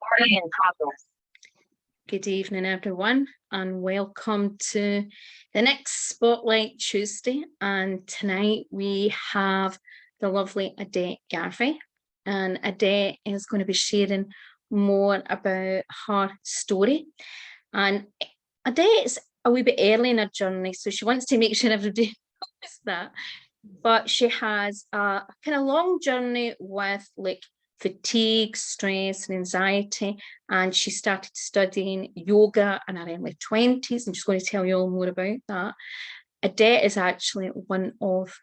Recording in progress. Good evening, everyone, and welcome to the next Spotlight Tuesday. And tonight we have the lovely Odette Garvey, and Odette is going to be sharing more about her story. And Odette's a wee bit early in her journey, so she wants to make sure everybody knows that. But she has a kind of long journey with like fatigue, stress, and anxiety. And she started studying yoga in her early 20s, and she's going to tell you all more about that. Odette is actually one of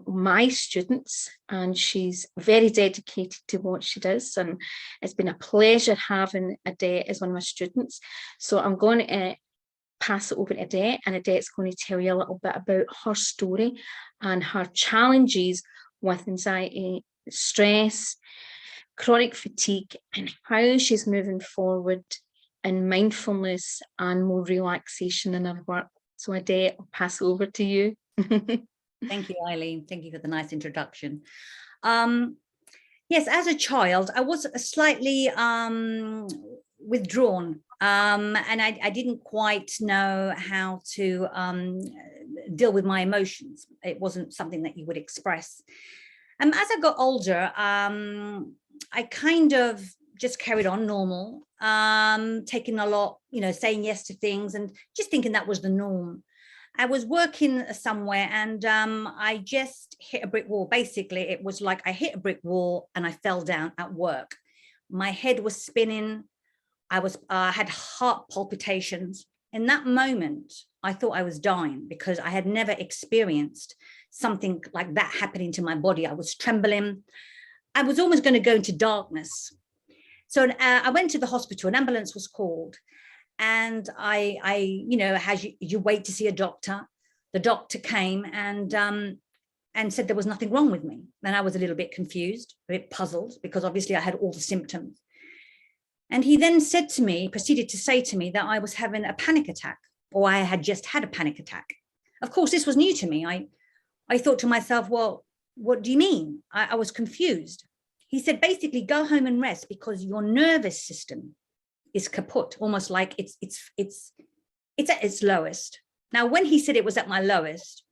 my students, and she's very dedicated to what she does. And it's been a pleasure having Odette as one of my students. So I'm going to pass it over to Odette, and Odette's going to tell you a little bit about her story and her challenges with anxiety, stress, chronic fatigue, and how she's moving forward in mindfulness and more relaxation in her work. So Odette, I'll pass it over to you. Thank you, Eileen. Thank you for the nice introduction. Yes, as a child, I was slightly withdrawn, and I didn't quite know how to deal with my emotions. It wasn't something that you would express. As I got older, I kind of just carried on normal, taking a lot, saying yes to things and just thinking that was the norm. I was working somewhere and I just hit a brick wall. Basically, it was like I hit a brick wall and I fell down at work. My head was spinning. I had heart palpitations. In that moment, I thought I was dying because I had never experienced something like that happening to my body. I was trembling. I was almost going to go into darkness. So I went to the hospital. An ambulance was called. And as you wait to see a doctor, the doctor came and said there was nothing wrong with me. And I was a little bit confused, a bit puzzled, because obviously I had all the symptoms. And he then proceeded to say to me that I was having a panic attack, or I had just had a panic attack. Of course, this was new to me. I thought to myself, well, what do you mean? I was confused. He said, basically, go home and rest because your nervous system is kaput, almost like it's at its lowest. Now, when he said it was at my lowest,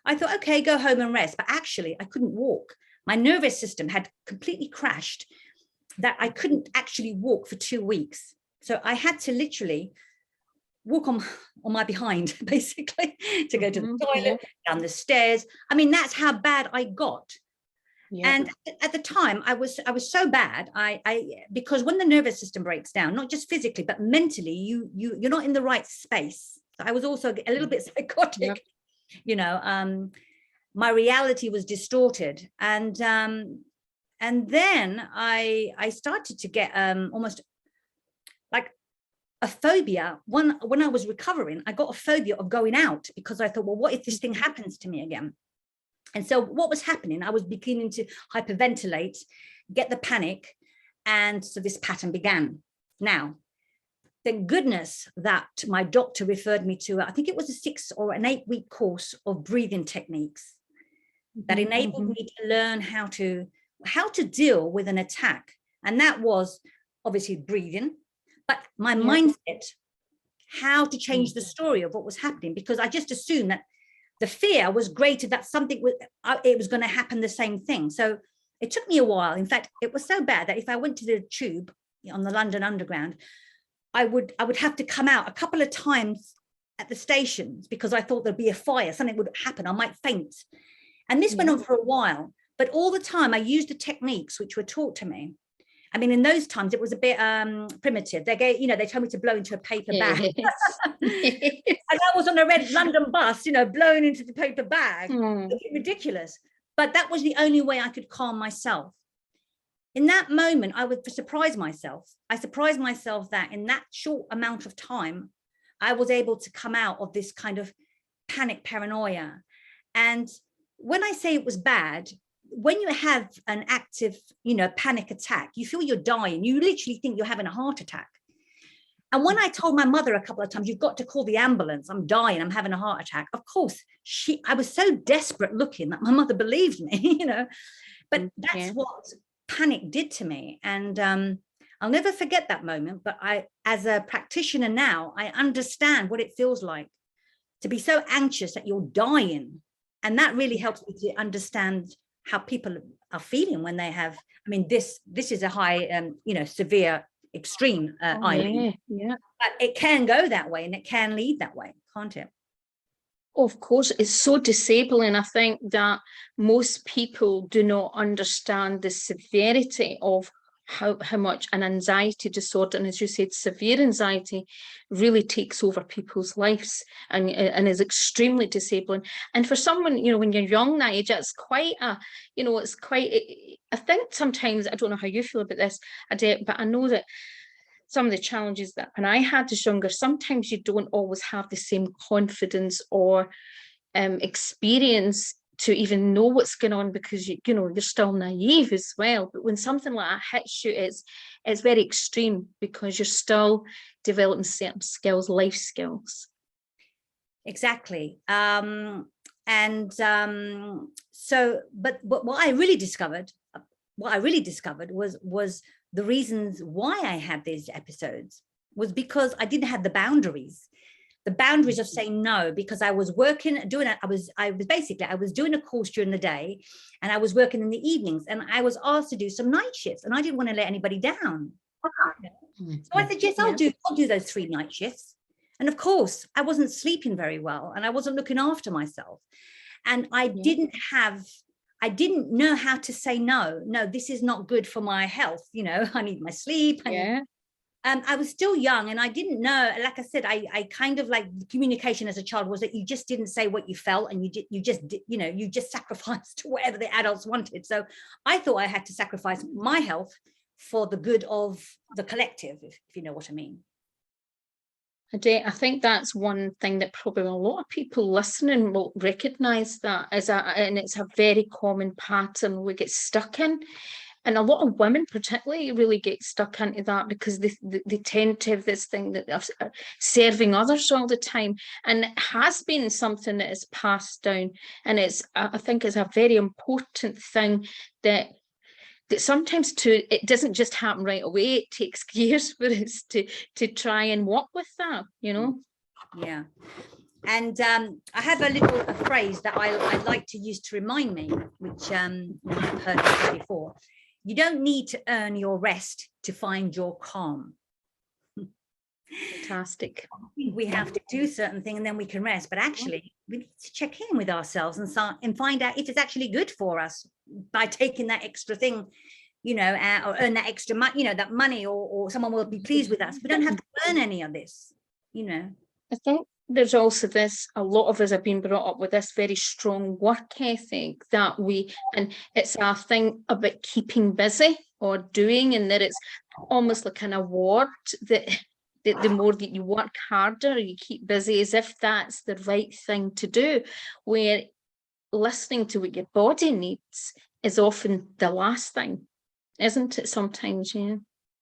I thought, okay, go home and rest. But actually, I couldn't walk. My nervous system had completely crashed that I couldn't actually walk for 2 weeks. So I had to literally walk on my behind, basically, to go to the toilet, down the stairs. I mean, that's how bad I got. Yeah. And at the time, I was so bad. Because when the nervous system breaks down, not just physically but mentally, you're not in the right space. So I was also a little bit psychotic. Yeah. My reality was distorted, and then I started to get almost like a phobia. When I was recovering, I got a phobia of going out because I thought, well, what if this thing happens to me again? And so what was happening, I was beginning to hyperventilate, get the panic. And so this pattern began. Now, thank goodness that my doctor referred me to, I think it was a 6 or an 8 week course of breathing techniques that enabled me to learn how to deal with an attack. And that was obviously breathing, but my mindset, how to change the story of what was happening, because I just assumed that the fear was greater that something it was going to happen the same thing. So it took me a while. In fact, it was so bad that if I went to the tube on the London Underground, I would have to come out a couple of times at the stations because I thought there'd be a fire, something would happen, I might faint. And this went on for a while, but all the time I used the techniques which were taught to me. I mean, in those times, it was a bit primitive. They told me to blow into a paper bag. And I was on a red London bus, blowing into the paper bag. Looking ridiculous. But that was the only way I could calm myself. In that moment, I would surprise myself. I surprised myself that in that short amount of time, I was able to come out of this kind of panic paranoia. And when I say it was bad, when you have an active, panic attack, you feel you're dying. You literally think you're having a heart attack. And when I told my mother a couple of times, you've got to call the ambulance, I'm dying, I'm having a heart attack. Of course, I was so desperate looking that my mother believed me, but that's what panic did to me. And I'll never forget that moment, but as a practitioner now, I understand what it feels like to be so anxious that you're dying. And that really helps me to understand how people are feeling when they have, I mean, this is a high, severe, extreme, Eileen. Yeah. But it can go that way and it can lead that way, can't it? Of course, it's so disabling. I think that most people do not understand the severity of how much an anxiety disorder, and as you said, severe anxiety, really takes over people's lives and is extremely disabling. And for someone, when you're young that age, it's quite I think sometimes, I don't know how you feel about this, Odette, but I know that some of the challenges that when I had as younger, sometimes you don't always have the same confidence or experience to even know what's going on, because you're still naive as well. But when something like that hits you, it's very extreme, because you're still developing certain skills, life skills. Exactly. So, but what I really discovered was the reasons why I had these episodes was because I didn't have the boundaries of saying no, because I was working, I was doing a course during the day and I was working in the evenings, and I was asked to do some night shifts, and I didn't want to let anybody down. So I said, yes, I'll do those 3 night shifts. And of course, I wasn't sleeping very well and I wasn't looking after myself. And I didn't know how to say no, this is not good for my health. I need my sleep. I was still young and I didn't know, like I said, I kind of, like, communication as a child was that you just didn't say what you felt, and you just sacrificed to whatever the adults wanted. So I thought I had to sacrifice my health for the good of the collective, if you know what I mean. I think that's one thing that probably a lot of people listening will recognize, that and it's a very common pattern we get stuck in. And a lot of women particularly really get stuck into that, because they tend to have this thing that they're serving others all the time. And it has been something that is passed down. And I think it's a very important thing that sometimes it doesn't just happen right away. It takes years for us to try and work with that, Yeah. And I have a phrase that I like to use to remind me, which I've heard before. You don't need to earn your rest to find your calm. Fantastic. We have to do certain things and then we can rest, but actually we need to check in with ourselves and find out if it's actually good for us by taking that extra thing, or earn that extra money, that money, or someone will be pleased with us. We don't have to earn any of this, I think there's also a lot of us have been brought up with this very strong work ethic and it's a thing about keeping busy or doing, and that it's almost like an award that the more that you work harder, you keep busy, as if that's the right thing to do, where listening to what your body needs is often the last thing, isn't it, sometimes?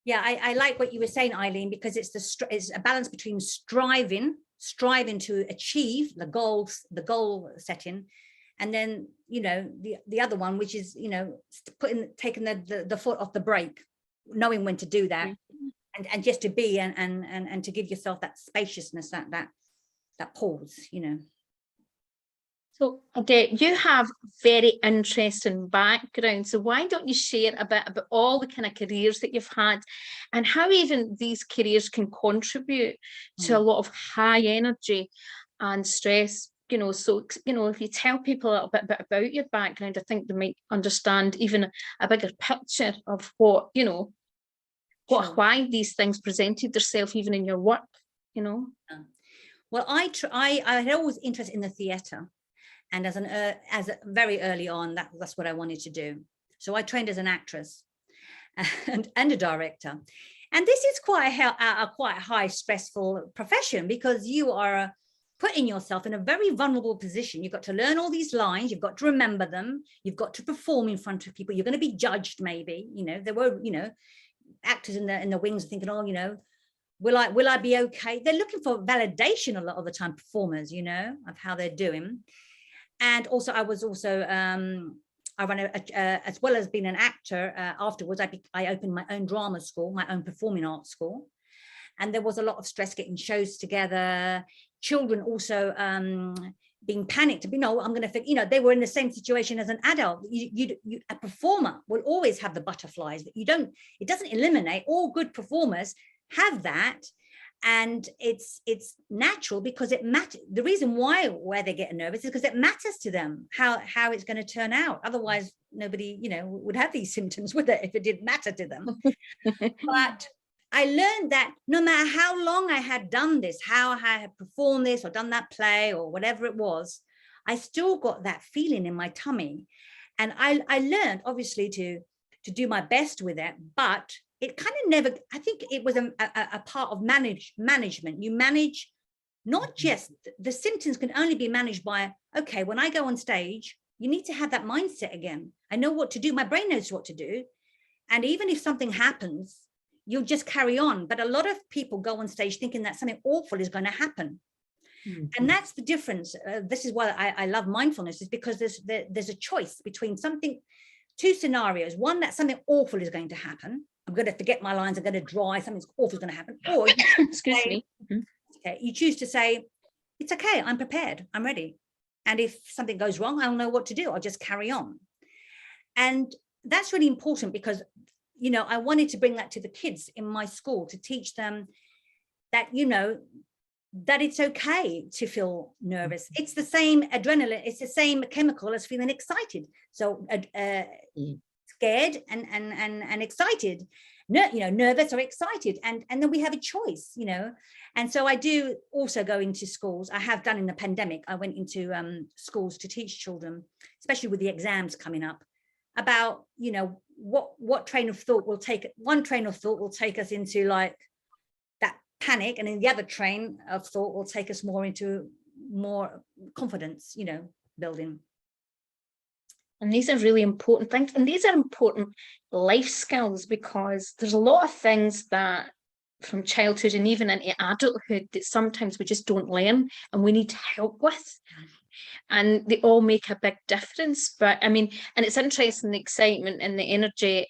Yeah, I like what you were saying, Eileen, because it's a balance between striving to achieve the goal setting, and then the other one, which is taking the foot off the brake, knowing when to do that, and just to be and to give yourself that spaciousness, that pause. So, Odette, you have very interesting background. So why don't you share a bit about all the kind of careers that you've had, and how even these careers can contribute to a lot of high energy and stress? So, if you tell people a little bit about your background, I think they might understand even a bigger picture of what, why these things presented themselves even in your work, Well, I had always interest in the theatre. And as very early on, that's what I wanted to do. So I trained as an actress and a director. And this is quite a high stressful profession, because you are putting yourself in a very vulnerable position. You've got to learn all these lines. You've got to remember them. You've got to perform in front of people. You're going to be judged, maybe. There were, actors in the wings thinking, oh, will I be okay? They're looking for validation a lot of the time, performers, of how they're doing. And also I was also I run as well as being an actor. Afterwards, I opened my own drama school, my own performing arts school, and there was a lot of stress getting shows together. Children also being panicked. I'm going to, they were in the same situation as an adult. A performer will always have the butterflies that it doesn't eliminate. All good performers have that. And it's natural because it matters. The reason why they get nervous is because it matters to them how it's going to turn out. Otherwise, nobody, would have these symptoms, would it, if it didn't matter to them? But I learned that no matter how long I had done this, how I had performed this or done that play or whatever it was, I still got that feeling in my tummy. And I learned, obviously, to do my best with it, but it kind of never, I think it was a part of management. You manage not just, the symptoms can only be managed by, okay, when I go on stage, you need to have that mindset again. I know what to do. My brain knows what to do. And even if something happens, you'll just carry on. But a lot of people go on stage thinking that something awful is going to happen. Mm-hmm. And that's the difference. This is why I love mindfulness, is because there's a choice between two scenarios. One, that something awful is going to happen. I'm going to forget my lines. I'm going to dry. Something awful is going to happen. Or excuse me. Okay, you choose to say, it's okay. I'm prepared. I'm ready. And if something goes wrong, I'll know what to do. I'll just carry on. And that's really important because, I wanted to bring that to the kids in my school, to teach them that, that it's okay to feel nervous. It's the same adrenaline. It's the same chemical as feeling excited. So scared and excited, nervous or excited. And then we have a choice, And so I do also go into schools. I have done in the pandemic. I went into schools to teach children, especially with the exams coming up, about, what train of thought will take, one train of thought will take us into like that panic. And then the other train of thought will take us more into more confidence, building. And these are really important things. And these are important life skills, because there's a lot of things that from childhood and even into adulthood that sometimes we just don't learn and we need help with. And they all make a big difference. But I mean, and it's interesting, the excitement and the energy,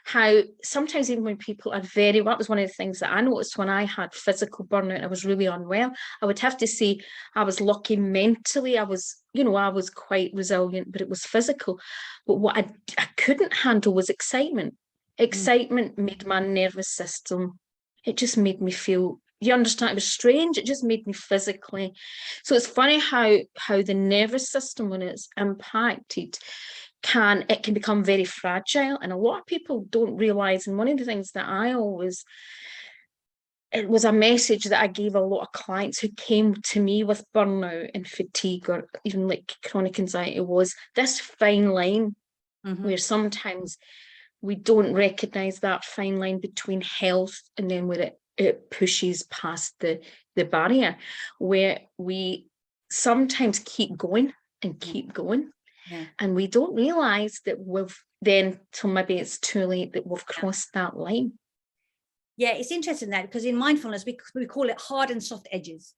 how sometimes even when people are that was one of the things that I noticed when I had physical burnout, I was really unwell. I would have to say I was lucky mentally. I was quite resilient, but it was physical. But what I couldn't handle was excitement. Excitement made my nervous system, it just made me feel, you understand, it was strange. It just made me physically. So it's funny how the nervous system, when it's impacted, can become very fragile. And a lot of people don't realize. And one of the things that it was a message that I gave a lot of clients who came to me with burnout and fatigue or even like chronic anxiety, was this fine line where sometimes we don't recognize that fine line between health and then where it pushes past the barrier, where we sometimes keep going and keep going. Yeah. And we don't realize that till maybe it's too late, that we've crossed that line. Yeah, it's interesting that, because in mindfulness, we call it hard and soft edges.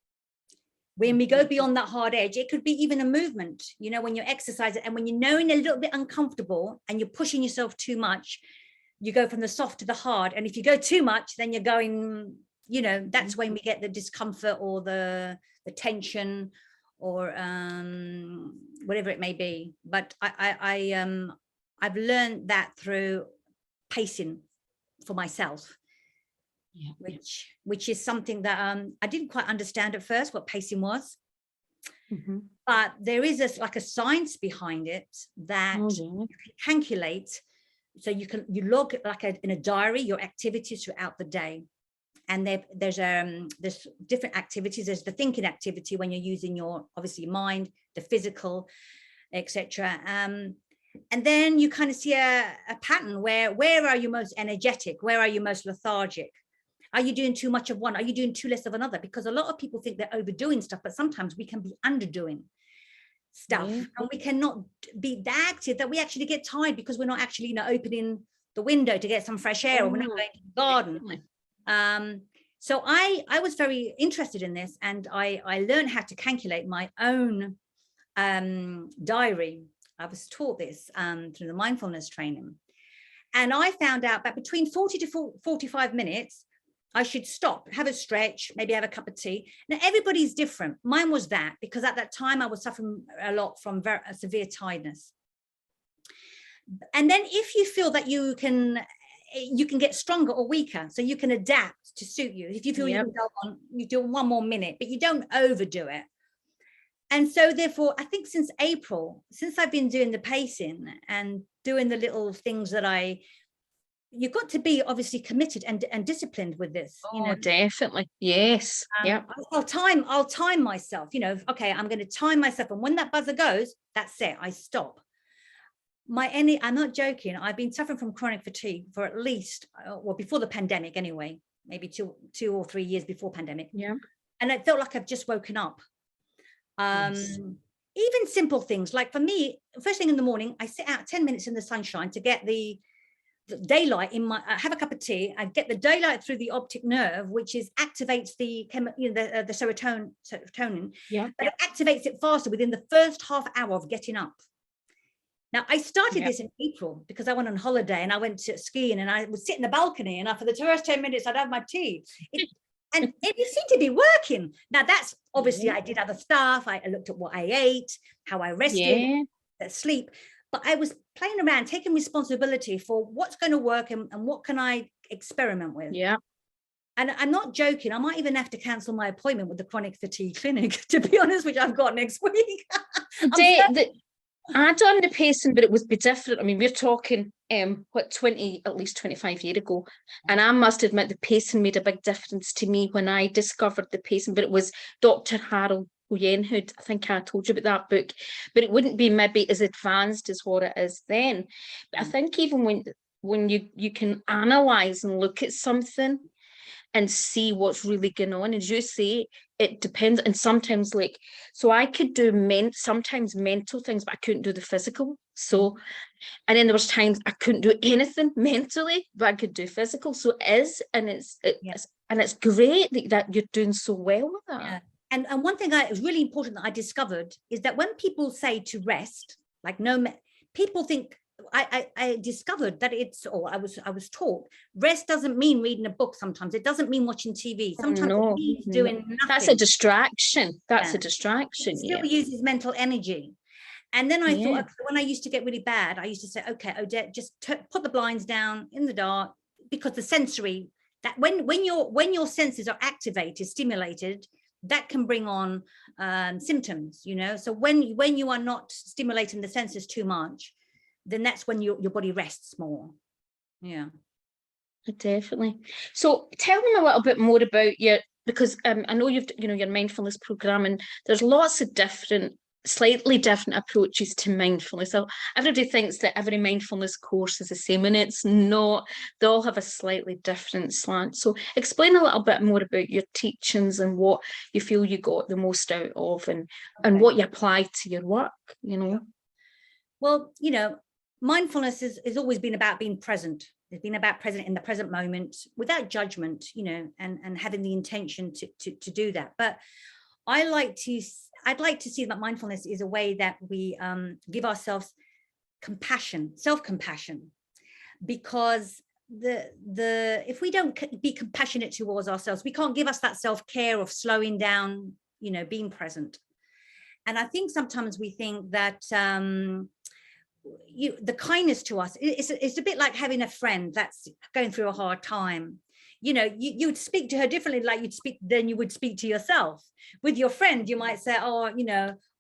When we go beyond that hard edge, it could be even a movement, when you're exercising and when you're knowing a little bit uncomfortable and you're pushing yourself too much, you go from the soft to the hard. And if you go too much, then you're going, that's when we get the discomfort or the tension or whatever it may be. But I've learned that through pacing for myself. Yeah. Which is something that I didn't quite understand at first, what pacing was. But there is a science behind it that you can calculate. So you log in a diary your activities throughout the day, and there's different activities. There's the thinking activity, when you're using your obviously mind, the physical, etc. And then you kind of see a pattern where are you most energetic, where are you most lethargic. Are you doing too much of one? Are you doing too less of another? Because a lot of people think they're overdoing stuff, but sometimes we can be underdoing stuff, and we cannot be that active that we actually get tired because we're not actually opening the window to get some fresh air, or we're not going to the garden. So I was very interested in this, and I learned how to calculate my own diary I was taught this through the mindfulness training. And I found out that between 40 to 45 minutes, I should stop, have a stretch, maybe have a cup of tea. Now, everybody's different. Mine was that, because at that time I was suffering a lot from severe tiredness. And then if you feel that you can get stronger or weaker, so you can adapt to suit you. If you feel you can go on, you do 1 more minute, but you don't overdo it. And so therefore, I think since April, since I've been doing the pacing and doing the little things that you've got to be obviously committed and disciplined with this. Oh, definitely. Yes. Yeah. I'll time myself, okay, I'm going to time myself. And when that buzzer goes, that's it. I stop. I'm not joking. I've been suffering from chronic fatigue for at least, before the pandemic anyway, maybe two or 3 years before pandemic. Yeah. And it felt like I've just woken up. Yes. Even simple things, like for me, first thing in the morning, I sit out 10 minutes in the sunshine to get the daylight I have a cup of tea. I get the daylight through the optic nerve, which activates the serotonin. Yeah. But it activates it faster within the first half hour of getting up. Now, I started this in April because I went on holiday and I went to skiing, and I would sit in the balcony, and for the first 10 minutes, I'd have my tea. And it seemed to be working. Now, that's obviously, I did other stuff. I looked at what I ate, how I rested, sleep. But I was playing around, taking responsibility for what's going to work and what can I experiment with. Yeah. And I'm not joking. I might even have to cancel my appointment with the chronic fatigue clinic, to be honest, which I've got next week. I done the pacing, but it would be different. I mean, we're talking at least 25 years ago. And I must admit the pacing made a big difference to me when I discovered the pacing, but it was Dr. Harold Oyenhood. I think I told you about that book, but it wouldn't be maybe as advanced as what it is then. But I think even when you can analyze and look at something and see what's really going on, as you say, it depends. And sometimes, so I could do sometimes mental things, but I couldn't do the physical. So, and then there was times I couldn't do anything mentally, but I could do physical. So it's great that you're doing so well with that. Yeah. And one thing that is really important that I discovered is that when people say to rest, people think, I discovered that I was taught rest doesn't mean reading a book. Sometimes it doesn't mean watching TV. Sometimes it means doing nothing. That's a distraction. That's a distraction. It still uses mental energy. And then I thought, when I used to get really bad, I used to say, okay, Odette, just put the blinds down in the dark, because the sensory, that when your senses are activated, stimulated, that can bring on symptoms, So when you are not stimulating the senses too much, then that's when your body rests more. Yeah, definitely. So tell them a little bit more about because I know your mindfulness program, and there's lots of slightly different approaches to mindfulness. So everybody thinks that every mindfulness course is the same, and it's not. They all have a slightly different slant. So explain a little bit more about your teachings and what you feel you got the most out of, and what you apply to your work, Well, mindfulness has always been about being present. It's been about present in the present moment without judgment, and having the intention to do that. But I'd like to see that mindfulness is a way that we give ourselves compassion, self-compassion, because if we don't be compassionate towards ourselves, we can't give us that self-care of slowing down, being present. And I think sometimes we think that the kindness to us, it's a bit like having a friend that's going through a hard time. You would speak to her differently than you would speak to yourself. With your friend, you might say, oh,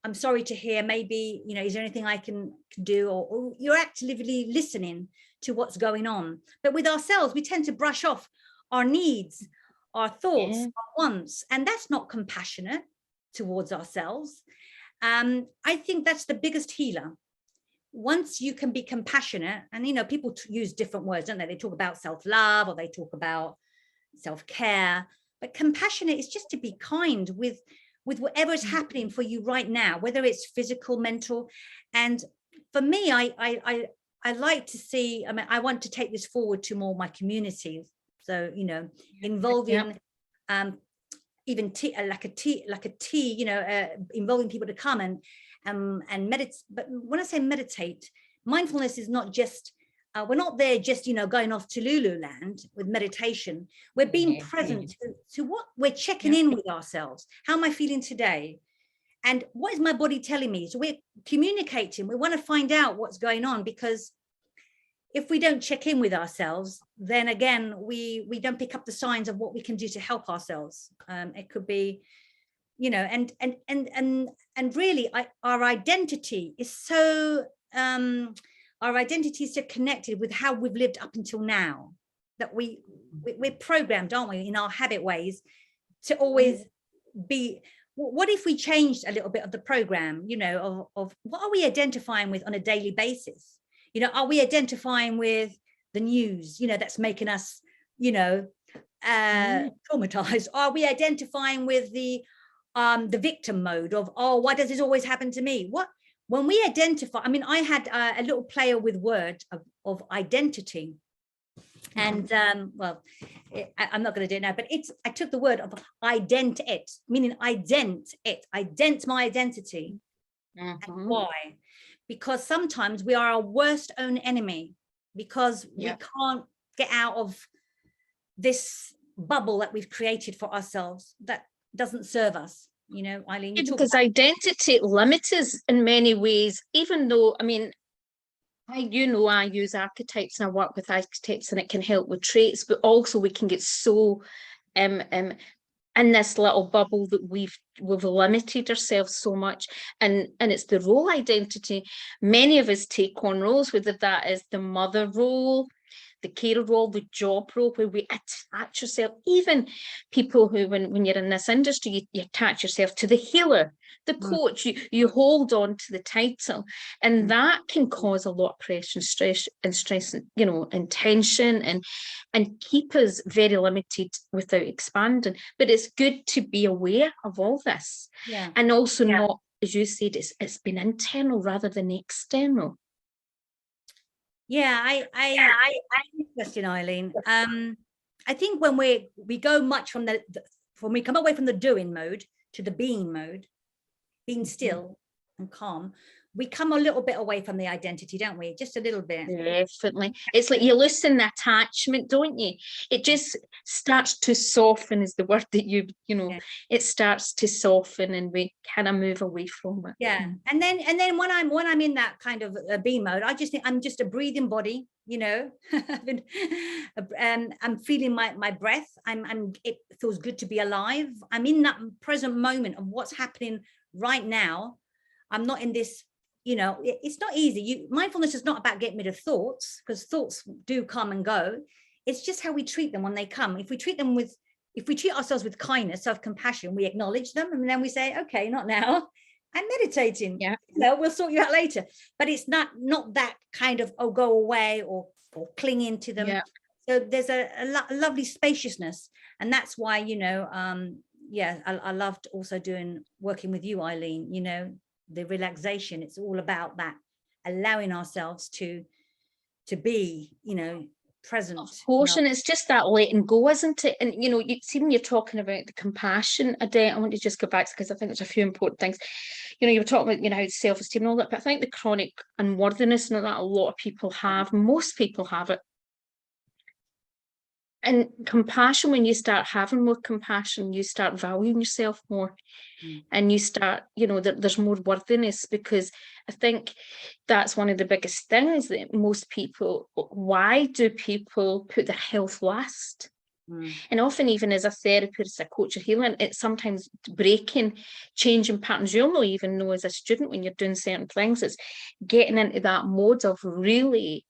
I'm sorry to hear, maybe, is there anything I can do? Or you're actively listening to what's going on. But with ourselves, we tend to brush off our needs, our thoughts, our wants, and that's not compassionate towards ourselves. I think that's the biggest healer. Once you can be compassionate, and people use different words, don't they? They talk about self-love, or they talk about self-care, but compassionate is just to be kind with whatever is happening for you right now, whether it's physical, mental. And for me, I like to see, I want to take this forward to more my community. So, involving even tea, involving people to come and meditate. But when I say meditate, mindfulness is not just, we're not there just, going off to Lululand with meditation. We're being present to what we're checking in with ourselves. How am I feeling today? And what is my body telling me? So we're communicating. We want to find out what's going on, because if we don't check in with ourselves, then again, we don't pick up the signs of what we can do to help ourselves. It could be, and really, our identity is so connected with how we've lived up until now, that we're programmed, aren't we, in our habit ways to always be. What if we changed a little bit of the program, of what are we identifying with on a daily basis? Are we identifying with the news, that's making us, traumatized? Are we identifying with the victim mode of, oh, why does this always happen to me? When we identify, I had a little player with words of identity. And I'm not going to do it now, but I took the word of ident it, meaning ident my identity. And why? Because sometimes we are our worst own enemy, because we can't get out of this bubble that we've created for ourselves that doesn't serve us. Eileen, because identity limits us in many ways, even though, I use archetypes and I work with archetypes, and it can help with traits, but also we can get so in this little bubble that we've limited ourselves so much, and it's the role identity. Many of us take on roles, whether that is the mother role, the carer role, the job role, where we attach yourself. Even people who, when you're in this industry, you attach yourself to the healer, the coach, you hold on to the title, and that can cause a lot of pressure and stress, and tension, and keep us very limited without expanding. But it's good to be aware of all this, and also not, as you said, it's been internal rather than external. I interesting, Eileen. I think when we go much from when we come away from the doing mode to the being mode, being still and calm, we come a little bit away from the identity, don't we? Just a little bit. Definitely. It's like you loosen the attachment, don't you? It just starts to soften, is the word that it starts to soften, and we kind of move away from it. And then when I'm in that kind of being mode, I just think I'm just a breathing body, I'm feeling my breath. It feels good to be alive. I'm in that present moment of what's happening right now. I'm not in this, it's not easy. Mindfulness is not about getting rid of thoughts, because thoughts do come and go. It's just how we treat them when they come. If we treat ourselves with kindness, self-compassion, we acknowledge them, and then we say, okay, not now. I'm meditating. We'll sort you out later. But it's not that kind of, oh, go away or cling into them. So there's a lovely spaciousness, and that's why I loved also working with you, Eileen. The relaxation, it's all about that, allowing ourselves to be present. Of course, and it's just that letting go, isn't it? And you see, when you're talking about the compassion, Odette, I want to just go back, because I think there's a few important things. You were talking about how self-esteem and all that, but I think the chronic unworthiness and that a lot of people have, most people have it. And compassion, when you start having more compassion, you start valuing yourself more, and you start, there's more worthiness, because I think that's one of the biggest things that most people, why do people put their health last? And often, even as a therapist, a coach, or healer, it's sometimes breaking, changing patterns. You'll even know as a student when you're doing certain things, it's getting into that mode of really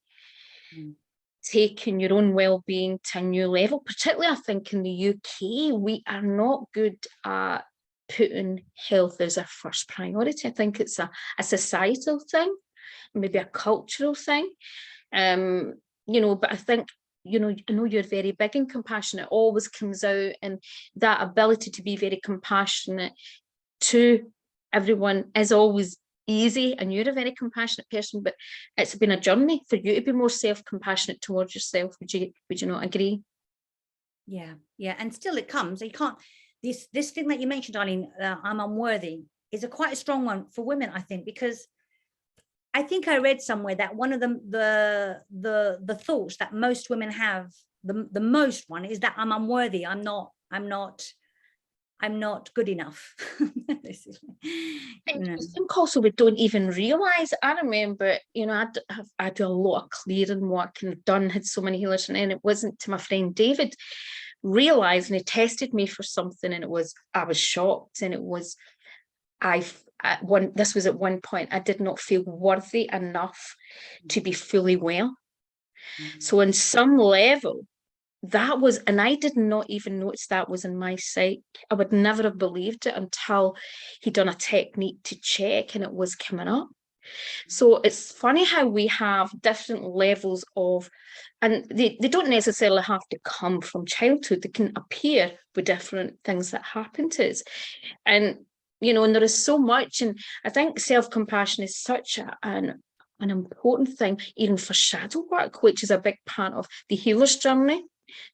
taking your own well-being to a new level. Particularly, I think in the UK, we are not good at putting health as our first priority. I think it's a societal thing, maybe a cultural thing. But I think, I know you're very big in compassion. It always comes out, and that ability to be very compassionate to everyone is always easy, and you're a very compassionate person, but it's been a journey for you to be more self-compassionate towards yourself. Would you not agree? And still it comes. You can't, this thing that you mentioned, Eileen, I'm unworthy. is quite a strong one for women, I think, because I think I read somewhere that one of the thoughts that most women have, the most one, is that I'm unworthy. I'm not good enough. And I think also we don't even realise. I remember, I do a lot of clearing work and had so many healers, and then it wasn't to my friend David realised, and he tested me for something, and I was shocked, and it was this was at one point I did not feel worthy enough to be fully well. So on some level, that was, and I did not even notice that was in my psyche. I would never have believed it until he'd done a technique to check and it was coming up. So it's funny how we have different levels of, and they don't necessarily have to come from childhood. They can appear with different things that happen to us. And, and there is so much, and I think self-compassion is such an important thing, even for shadow work, which is a big part of the healer's journey,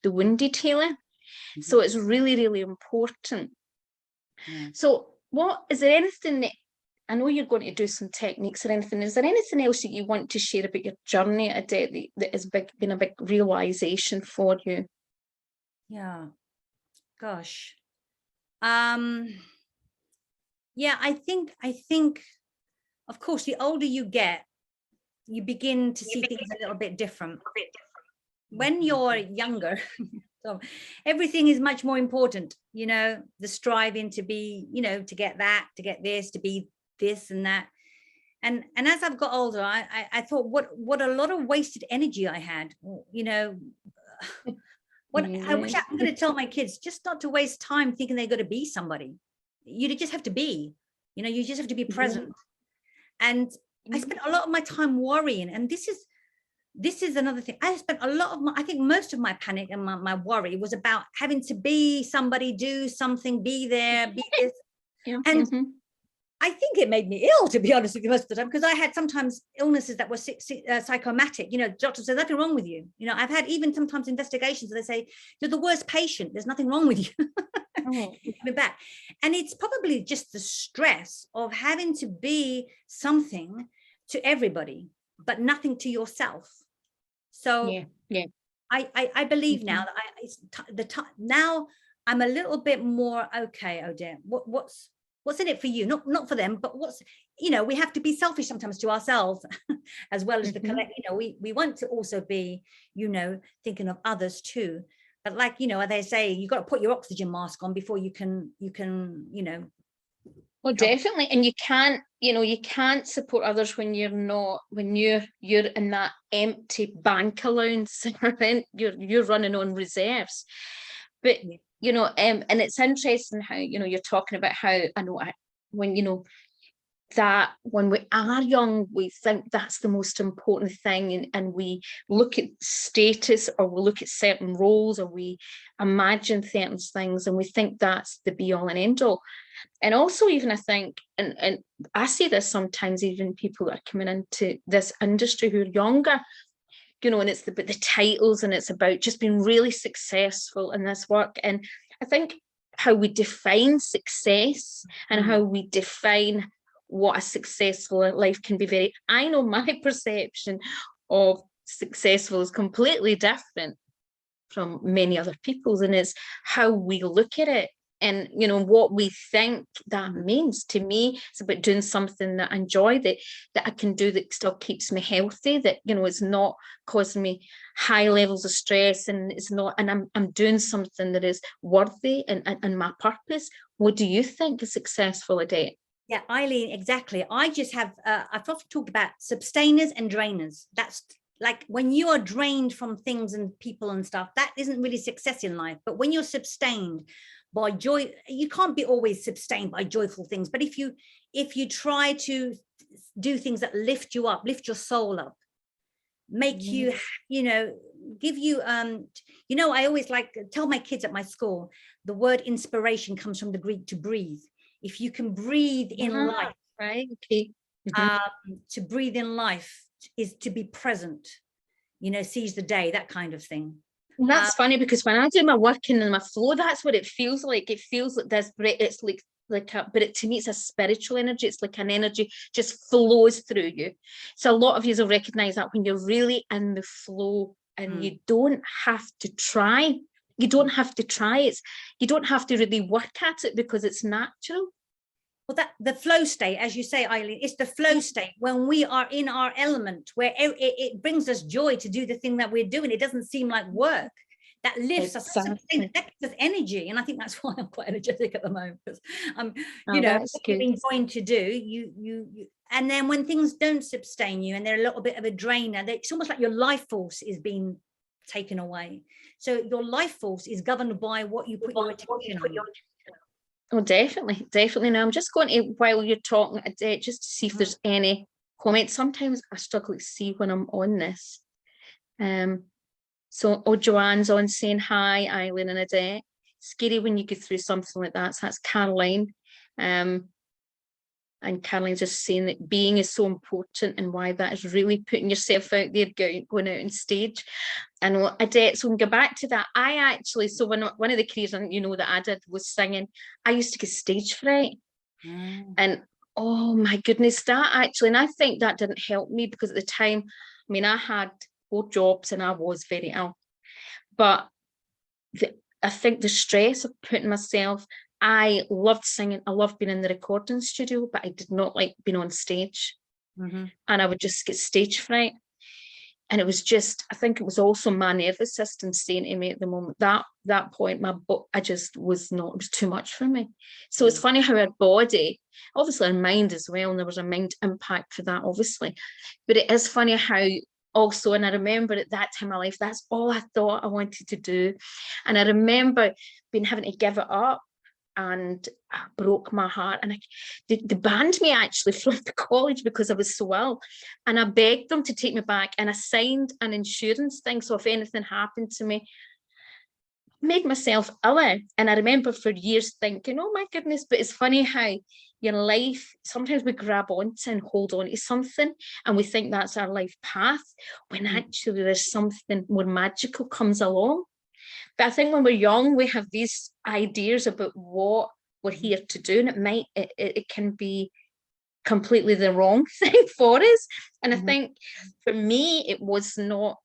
the wounded healer. So it's really, really important. So is there anything that, I know you're going to do some techniques or anything, is there anything else that you want to share about your journey, Odette, that has been a big realization for you? Yeah, gosh. Yeah, I think, of course, the older you get, you begin to see things a little bit different. When you're younger, so everything is much more important, the striving to be, to get that, to get this, to be this and that. And as I've got older, I thought what a lot of wasted energy I had, I wish I'm going to tell my kids just not to waste time thinking they're going to be somebody. You just have to be, you just have to be present. And I spent a lot of my time worrying, and this is another thing. I spent a lot of I think most of my panic and my worry was about having to be somebody, do something, be there, be this. And I think it made me ill, to be honest with you, most of the time, because I had sometimes illnesses that were psychomatic. Doctors said, nothing wrong with you. I've had even sometimes investigations where they say, you're the worst patient. There's nothing wrong with you. Coming back. And it's probably just the stress of having to be something to everybody, but nothing to yourself. So I believe now that now I'm a little bit more, okay, Odette, what's in it for you? Not for them, but we have to be selfish sometimes to ourselves as well as the collect. We want to also be, thinking of others too. But like, they say, you got to put your oxygen mask on before you can. Well, definitely. And you can't support others when you're in that empty bank allowance, you're running on reserves. But and it's interesting how you're talking about how that when we are young, we think that's the most important thing, and we look at status, or we look at certain roles, or we imagine certain things, and we think that's the be all and end all. And also, even I think, and I see this sometimes, even people that are coming into this industry who are younger, and it's about the titles, and it's about just being really successful in this work. And I think how we define success and how we define what a successful life can be I know my perception of successful is completely different from many other people's, and it's how we look at it. And what we think that means. To me, it's about doing something that I enjoy, that I can do, that still keeps me healthy, that it's not causing me high levels of stress, and it's not, and I'm doing something that is worthy and my purpose. What do you think is successful, Odette? Yeah, Eileen, exactly. I just have I've often talked about sustainers and drainers. That's like when you are drained from things and people and stuff, that isn't really success in life. But when you're sustained by joy, you can't be always sustained by joyful things, but if you try to do things that lift you up, lift your soul up, make you, give you, I always tell my kids at my school, the word inspiration comes from the Greek to breathe. If you can breathe in life, right? Okay. To breathe in life is to be present, seize the day, that kind of thing. And that's funny, because when I do my working and my flow, that's what it feels like. It feels like this, it's like like but to me it's a spiritual energy. It's like an energy just flows through you. So a lot of you will recognize that when you're really in the flow, and you don't have to try. You don't have to try it. You don't have to really work at it because it's natural. Well, that the flow state, as you say, Eileen, it's the flow state when we are in our element, where it brings us joy to do the thing that we're doing. It doesn't seem like work. That lifts us, that gives us energy. And I think that's why I'm quite energetic at the moment, because you know, what you're enjoying to do, you and then when things don't sustain you and they're a little bit of a drainer, it's almost like your life force is being taken away. So your life force is governed by what you put your attention on. Oh, definitely. Now I'm just going to, while you're talking, just to see if there's any comments. Sometimes I struggle to see when I'm on this. So, Joanne's on saying hi, Eileen and Odette. Scary when you go through something like that. So that's Caroline. And Caroline's just saying that being is so important, and why that is really putting yourself out there, going out on stage. And Odette, so we can go back to that. I actually, so one of the careers, you know, that I did was singing. I used to get stage fright. And oh my goodness, that actually, and I think that didn't help me, because at the time, I mean, I had 4 jobs and I was very ill. But I think the stress of putting myself, I loved singing. I loved being in the recording studio, but I did not like being on stage. And I would just get stage fright. And it was just, I think it was also my nervous system saying to me at the moment, that point, I just was not, it was too much for me. So it's funny how our body, obviously our mind as well, and there was a mind impact for that, obviously. But it is funny how also, and I remember at that time of life, that's all I thought I wanted to do. And I remember having to give it up, and I broke my heart. And they banned me actually from the college because I was so ill. And I begged them to take me back, and I signed an insurance thing. So if anything happened to me, I made myself ill. And I remember for years thinking, oh my goodness, but it's funny how your life, sometimes we grab onto and hold on to something and we think that's our life path, when actually there's something more magical comes along. But I think when we're young, we have these ideas about what we're here to do, and it can be completely the wrong thing for us. And I think for me, it was not,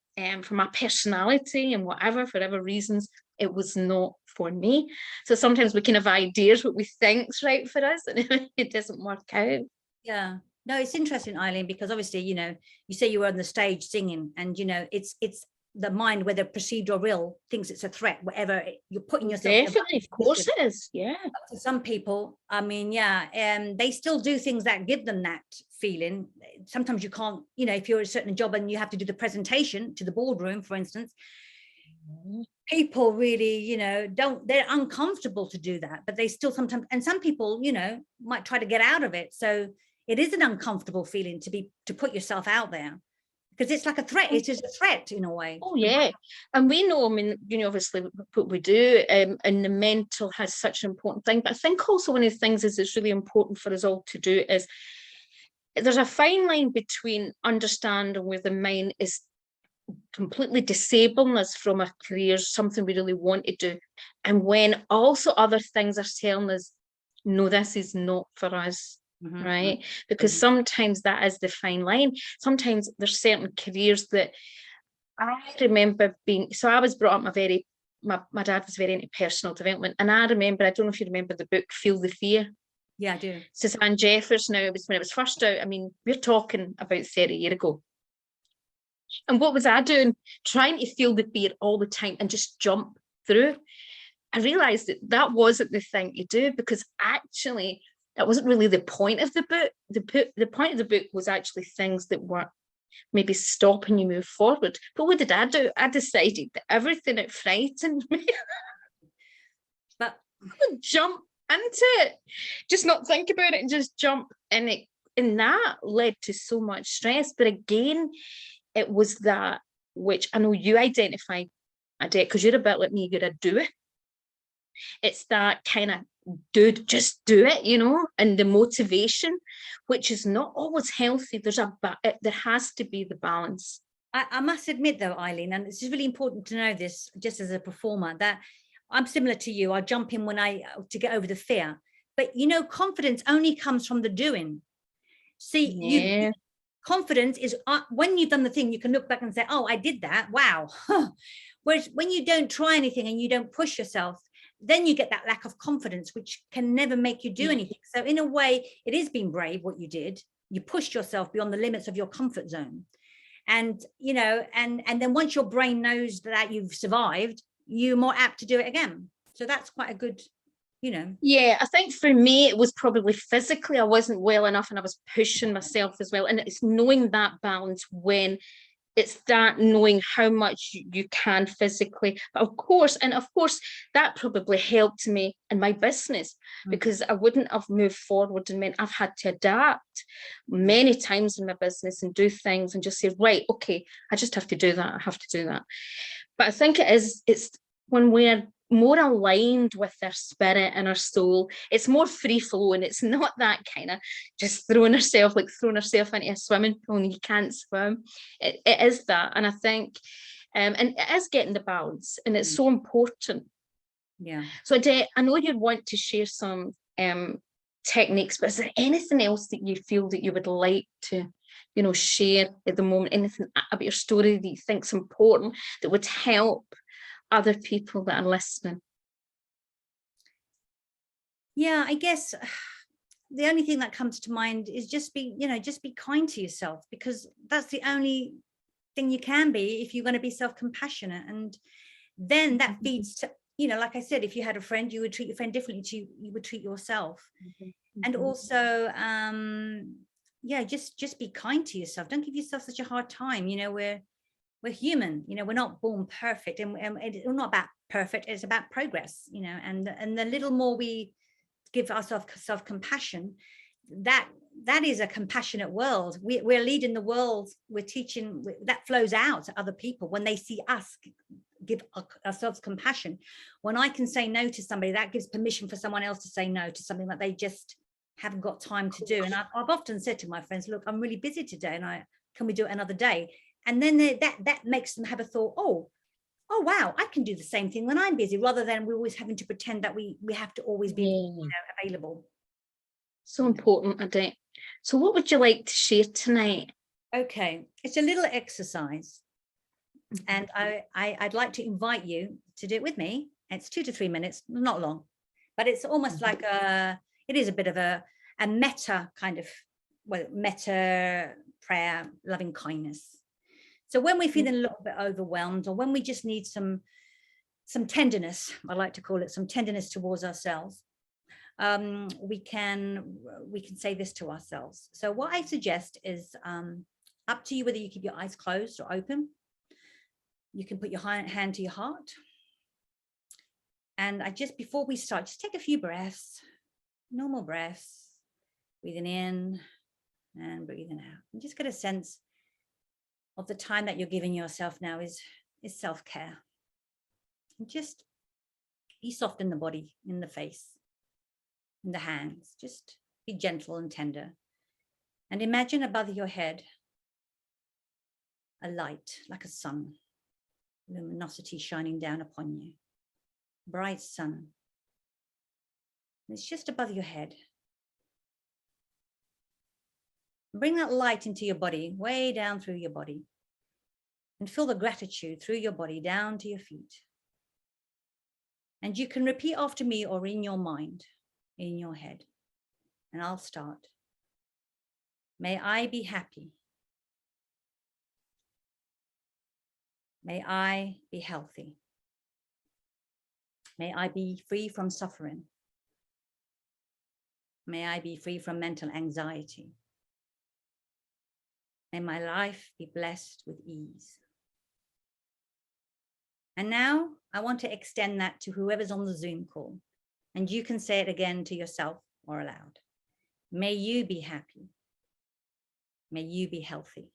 for my personality and whatever, for whatever reasons, it was not for me. So sometimes we can have ideas what we think's right for us, and it doesn't work out. Yeah. No, it's interesting, Eileen, because obviously, you know, you say you were on the stage singing, and, you know, it's the mind, whether perceived or real, thinks it's a threat, whatever you're putting yourself. Definitely, of course it is. Yeah. For some people, I mean, yeah, they still do things that give them that feeling. Sometimes you can't, you know, if you're a certain job and you have to do the presentation to the boardroom, for instance, people really, you know, they're uncomfortable to do that, but they still sometimes, and some people, you know, might try to get out of it. So it is an uncomfortable feeling to put yourself out there, because it's like a threat. It is a threat in a way. Oh yeah. And we know, I mean, you know, obviously what we do, and the mental has such an important thing. But I think also one of the things is it's really important for us all to do is, there's a fine line between understanding where the mind is completely disabling us from a career, something we really want to do, and when also other things are telling us, no, this is not for us. Right? Because sometimes that is the fine line. Sometimes there's certain careers that I remember being, so I was brought up my dad was very into personal development, and I remember, I don't know if you remember the book Feel the Fear. Yeah, I do. Suzanne Jeffers. Now, it was when it was first out, I mean, we're talking about 30 years ago. And what was I doing? Trying to feel the fear all the time and just jump through. I realized that wasn't the thing to do, because actually that wasn't really the point of the book. The point of the book was actually things that were maybe stopping you move forward. But what did I do? I decided that everything that frightened me, but I would jump into it, just not think about it and just jump. And that led to so much stress. But again, it was that, which I know you identify, Odette, because you're a bit like me, you're a doer. It's that kind of just do it, you know, and the motivation, which is not always healthy. There has to be the balance. I must admit though, Eileen, and it's really important to know this just as a performer, that I'm similar to you. I jump in to get over the fear. But confidence only comes from the doing. See, Yeah. confidence is when you've done the thing, you can look back and say, oh, I did that. Wow. Whereas when you don't try anything and you don't push yourself, then you get that lack of confidence, which can never make you do anything. So in a way, it is being brave what you did. You pushed yourself beyond the limits of your comfort zone. And, and then once your brain knows that you've survived, you're more apt to do it again. So that's quite a good, Yeah, I think for me, it was probably physically, I wasn't well enough and I was pushing myself as well. And it's knowing that balance when it's that knowing how much you can physically, but of course that probably helped me in my business, because I wouldn't have moved forward, and meant I've had to adapt many times in my business and do things and just say, right, okay, I just have to do that, I have to do that. But I think it's when we're more aligned with our spirit and our soul, it's more free flowing. It's not that kind of just throwing herself into a swimming pool and you can't swim. It is that. And I think, and it is getting the balance, and it's so important. Yeah. So Odette, I know you'd want to share some techniques, but is there anything else that you feel that you would like to, share at the moment? Anything about your story that you think's important that would help other people that are listening? Yeah, I guess the only thing that comes to mind is just be kind to yourself, because that's the only thing you can be if you're going to be self-compassionate. And then that feeds to, like I said, if you had a friend, you would treat your friend differently to you would treat yourself. And also, just be kind to yourself. Don't give yourself such a hard time. We're human, we're not born perfect, and it's not about perfect, it's about progress, and the little more we give ourselves self-compassion, that is a compassionate world. We're leading the world, we're teaching, that flows out to other people when they see us give ourselves compassion. When I can say no to somebody, that gives permission for someone else to say no to something that they just haven't got time to do. And I've often said to my friends, look, I'm really busy today, and can we do it another day? And then that makes them have a thought, oh wow, I can do the same thing when I'm busy, rather than we're always having to pretend that we have to always be available. So important, Odette. So what would you like to share tonight? Okay, it's a little exercise, and I'd like to invite you to do it with me. It's 2 to 3 minutes, not long, but it's almost like it is a bit of a meta kind of, meta prayer, loving kindness. So when we're feeling a little bit overwhelmed, or when we just need some tenderness, I like to call it some tenderness towards ourselves, we can say this to ourselves. So what I suggest is, up to you whether you keep your eyes closed or open. You can put your hand to your heart. And before we start, just take a few breaths, normal breaths, breathing in and breathing out. And just get a sense of the time that you're giving yourself now is self-care. And just be soft in the body, in the face, in the hands. Just be gentle and tender. And imagine above your head a light, like a sun, luminosity shining down upon you. Bright sun. It's just above your head. Bring that light into your body, way down through your body, and feel the gratitude through your body down to your feet. And you can repeat after me, or in your mind, in your head. And I'll start. May I be happy. May I be healthy. May I be free from suffering. May I be free from mental anxiety. May my life be blessed with ease. And now I want to extend that to whoever's on the Zoom call. And you can say it again to yourself or aloud. May you be happy. May you be healthy.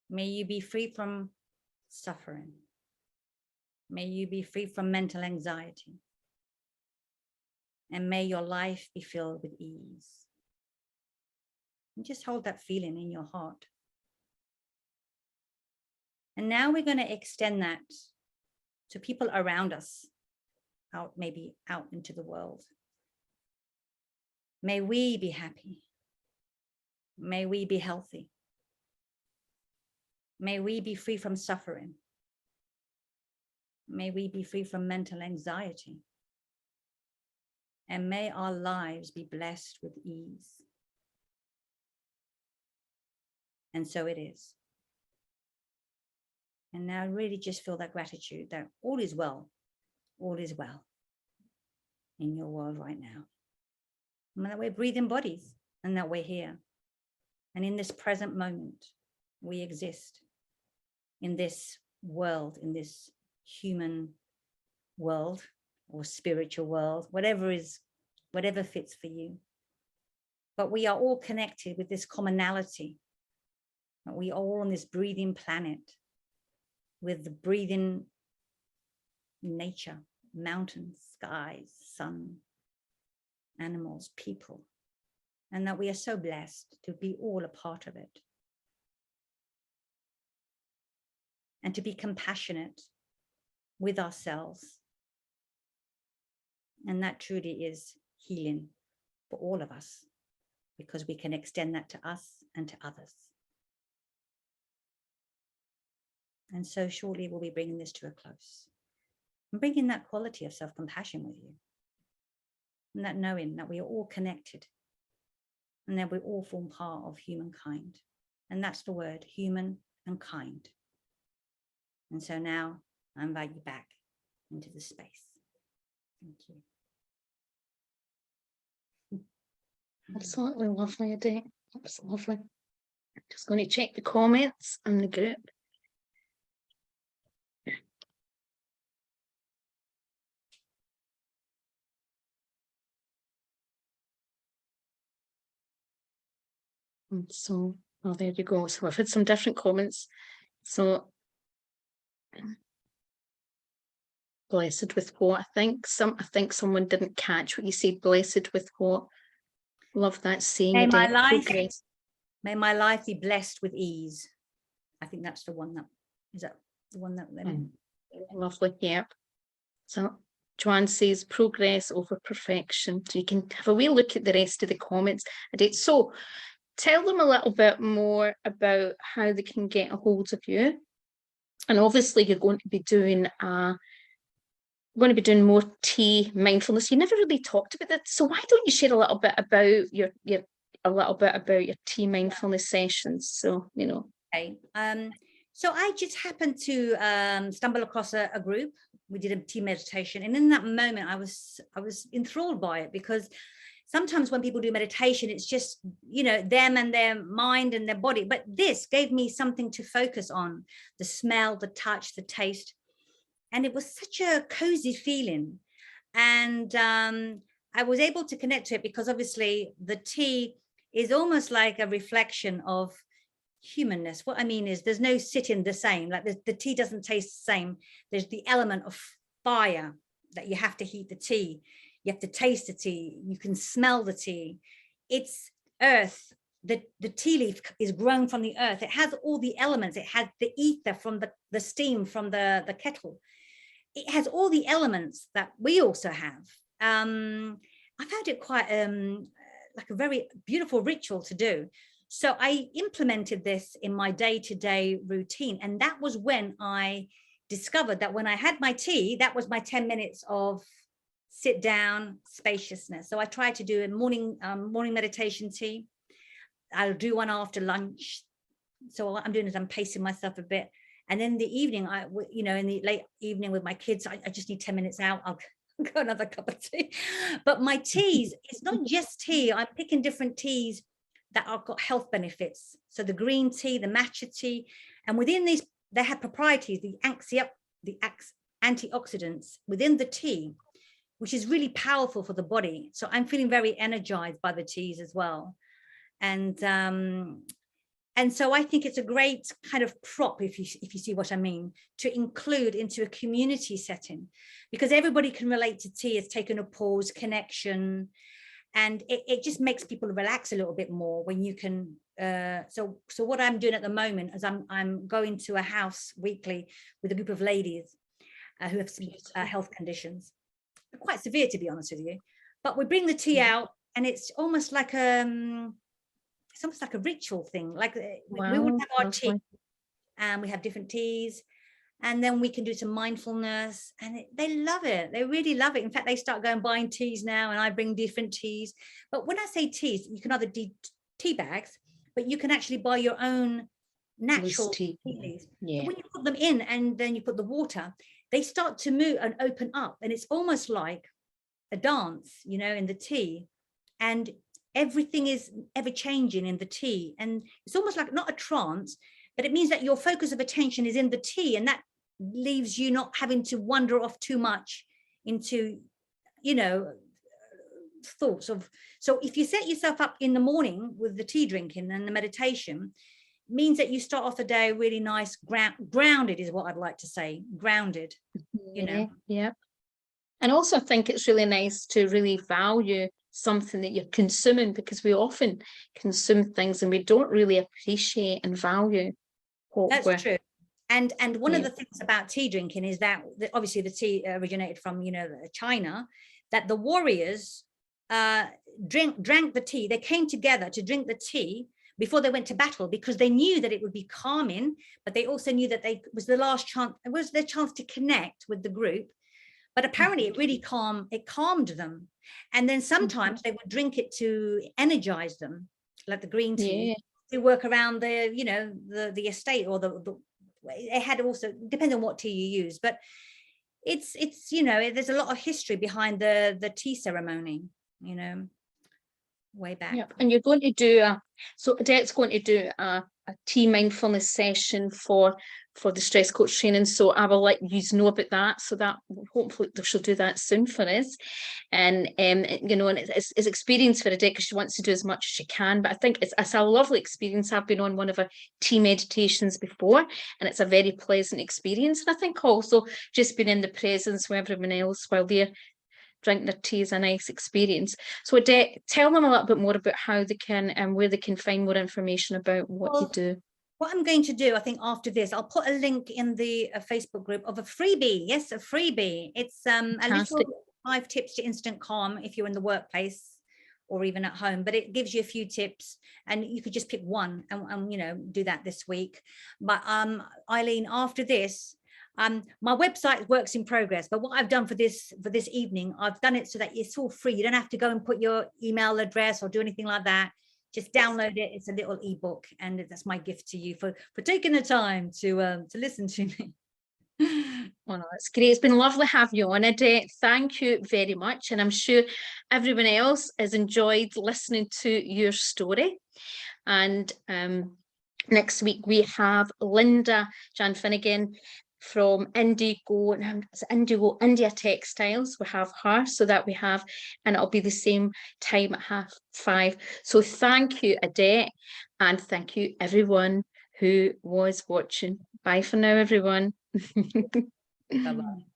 May you be free from suffering. May you be free from mental anxiety. And may your life be filled with ease. And just hold that feeling in your heart. And now we're going to extend that to people around us, maybe out into the world. May we be happy. May we be healthy. May we be free from suffering. May we be free from mental anxiety. And may our lives be blessed with ease. And so it is. And now really just feel that gratitude that all is well in your world right now. And that we're breathing bodies and that we're here. And in this present moment, we exist in this world, in this human world or spiritual world, whatever fits for you. But we are all connected with this commonality. We are all on this breathing planet with the breathing nature, mountains, skies, sun, animals, people, and that we are so blessed to be all a part of it. And to be compassionate with ourselves. And that truly is healing for all of us, because we can extend that to us and to others. And so shortly we'll be bringing this to a close. And bringing that quality of self-compassion with you. And that knowing that we are all connected. And that we all form part of humankind. And that's the word, human and kind. And so now I invite you back into the space. Thank you. Absolutely lovely, Odette. That's lovely. I'm just going to check the comments on the group. And so, oh, there you go. So I've had some different comments. So, blessed with what? I think someone didn't catch what you said. Blessed with what? Love that saying. May my life be blessed with ease. I think that's the one that is that the one that lovely. Yeah. So Joanne says progress over perfection. So you can have a wee look at the rest of the comments. So tell them a little bit more about how they can get a hold of you. And obviously you're going to be doing more tea mindfulness. You never really talked about that. So why don't you share a little bit about your tea mindfulness sessions? So, you know. Okay. So I just happened to stumble across a group. We did a tea meditation. And in that moment, I was enthralled by it, because sometimes when people do meditation, it's just, you know, them and their mind and their body. But this gave me something to focus on: the smell, the touch, the taste. And it was such a cozy feeling. And I was able to connect to it because obviously the tea is almost like a reflection of humanness. What I mean is there's no sitting the same, like the tea doesn't taste the same. There's the element of fire that you have to heat the tea. You have to taste the tea. You can smell the tea. It's earth. The tea leaf is grown from the earth. It has all the elements. It has the ether from the steam from the kettle. It has all the elements that we also have. I found it quite like a very beautiful ritual to do. So I implemented this in my day-to-day routine. And that was when I discovered that when I had my tea, that was my 10 minutes of sit down spaciousness. So I try to do a morning meditation tea. I'll do one after lunch. So what I'm doing is I'm pacing myself a bit. And then the evening, in the late evening with my kids, I just need 10 minutes out. I'll go another cup of tea. But my teas, it's not just tea. I'm picking different teas that have got health benefits. So the green tea, the matcha tea, and within these, they have properties, the antioxidants within the tea, which is really powerful for the body. So I'm feeling very energized by the teas as well. And so I think it's a great kind of prop, if you see what I mean, to include into a community setting, because everybody can relate to tea. It's taken a pause, connection, and it just makes people relax a little bit more when you can. So what I'm doing at the moment is I'm going to a house weekly with a group of ladies who have some health conditions, quite severe, to be honest with you. But we bring the tea out, and it's almost like it's almost like a ritual thing. Like we would Wow, have our lovely. tea, and we have different teas, and then we can do some mindfulness, and they love it. They really love it. In fact, they start going buying teas now, and I bring different teas. But when I say teas, you can either do tea bags, but you can actually buy your own natural tea leaves. Yeah. So when you put them in and then you put the water, they start to move and open up, and it's almost like a dance, you know, in the tea. And everything is ever changing in the tea, and it's almost like not a trance, but it means that your focus of attention is in the tea, and that leaves you not having to wander off too much into, you know, thoughts of. So if you set yourself up in the morning with the tea drinking and the meditation, means that you start off the day really nice, grounded is what I'd like to say, grounded, you know. Yeah. And also I think it's really nice to really value something that you're consuming, because we often consume things and we don't really appreciate and value what That's true. And one of Yeah. the things about tea drinking is that obviously the tea originated from, you know, China, that the warriors drank the tea. They came together to drink the tea before they went to battle, because they knew that it would be calming, but they also knew that it was the last chance, it was their chance to connect with the group. But apparently it really calmed them. And then sometimes they would drink it to energize them, like the green tea, to work around the, you know, the estate, or the it had also, depends on what tea you use, but it's, you know, there's a lot of history behind the tea ceremony, you know, way back. Yeah, and you're going to do so Odette's going to do a tea mindfulness session for the stress coach training, so I will let you know about that, so that hopefully she'll do that soon for us. And you know, and it's experience for Odette, because she wants to do as much as she can, but I think it's a lovely experience. I've been on one of her tea meditations before, and it's a very pleasant experience. And I think also just being in the presence with everyone else while they're drinking their tea is a nice experience. So Odette, tell them a little bit more about how they can and where they can find more information about what you do. What I'm going to do, I think after this, I'll put a link in the Facebook group of a freebie. Yes, a freebie. It's a little 5 tips to instant calm if you're in the workplace or even at home, but it gives you a few tips, and you could just pick one and you know, do that this week. But Eileen, after this, my website works in progress, but what I've done for this evening, I've done it so that it's all free. You don't have to go and put your email address or do anything like that. Just download it. It's a little ebook, and that's my gift to you for taking the time to listen to me. Oh no, it's great. It's been lovely having you on, Odette. Thank you very much, and I'm sure everyone else has enjoyed listening to your story. And next week we have Linda Jan Finnegan from Indigo India Textiles. We have her, so that we have, and it'll be the same time at 5:30. So thank you, Odette, and thank you everyone who was watching. Bye for now, everyone. Bye-bye.